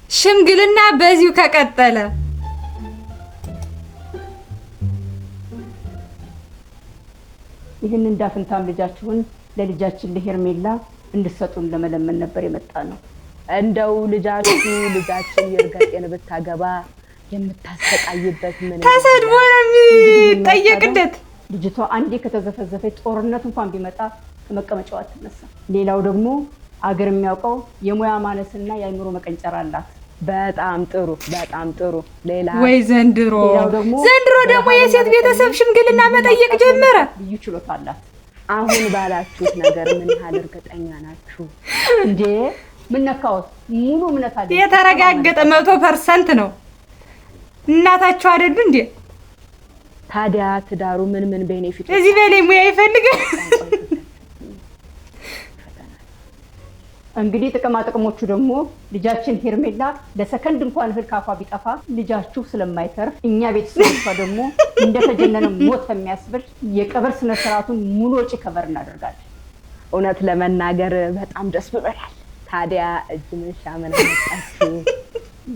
ሽምግልና በዚሁ ከቀጠለ ይህን እንዳፍንታም ልጃችሁን ለልጃችን ለሄርሜላ እንድትሰጡን ለመለመን ነበር የመጣ ነው። እንደው ልጃችን ይርገጤን ብታገባ የምታሰቃይበት ምን ተሰድቦ ነው የሚጠየቅለት። ልጅቷ አንዴ ከተዘፈዘፈች ጦርነት እንኳን ቢመጣ ከመቀመጫው አትነሳ። ሌላው ደግሞ አገር የሚያውቀው የሙያ ማነስና የአይምሮ መቀንጨር አላት። በጣም ጥሩ። ሌላ ወይ ዘንድሮ ደግሞ የሴት ቤተሰብ ሽምግልና መጠየቅ ጀመረ። ልዩ ችሎታ አላት። አሁን ባላችሁት ነገር ምን ያህል እርግጠኛ ናችሁ እንዴ? ምን ነካውት? ሙሉ እምነት አለ። የተረጋገጠ 100% ነው። እናታችሁ አይደሉ እንዴ? ታዲያ ትዳሩ ምን ቤኔፊት እዚህ በላይ ሙያ ይፈልጋል። እንግዲህ ጥቅሞቹ ደግሞ ልጃችን ሄርሜላ ለሰከንድ እንኳን እህል ካፏ ቢጠፋ ልጃችሁ ስለማይተርፍ እኛ ቤተሰቦቿ ደግሞ እንደተጀነነ ሞት የሚያስብል የቀብር ስነ ስርዓቱን ሙሉ ወጪ ከበር እናደርጋለን። እውነት ለመናገር በጣም ደስ ብሎናል። ታዲያ እጅ መንሻ ምን አመጣችሁ?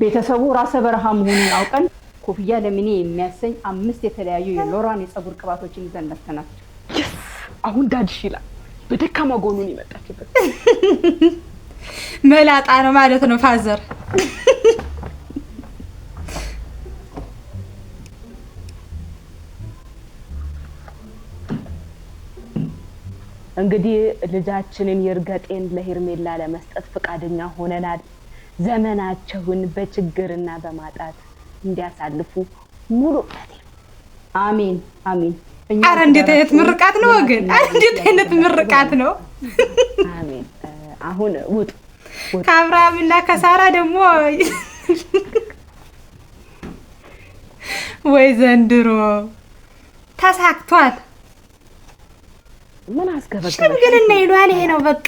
ቤተሰቡ ራሰ በረሃ መሆኑን አውቀን ኮፍያ ለሚኔ የሚያሰኝ 5 የተለያዩ የሎራን የፀጉር ቅባቶችን ይዘን መጥተናል። አሁን ዳድሽ ይላል። በደካማ ጎኑን ይመጣችበት መላጣ ነው ማለት ነው ፋዘር። እንግዲህ ልጃችንን ይርገጤን ለሄርሜላ ለመስጠት ፈቃደኛ ሆነናል። ዘመናቸውን በችግርና በማጣት እንዲያሳልፉ ሙሉ አሜን። አረ እንዴት አይነት ምርቃት ነው ወገን! እንዴት አይነት ምርቃት ነው! አሜን። አሁን ውጡ። ከአብርሃምና ከሳራ ደግሞ ወይ ዘንድሮ ተሳክቷል። ምን አስገበገበ? ሽምግልና ይሏል። ይሄ ነው በቃ።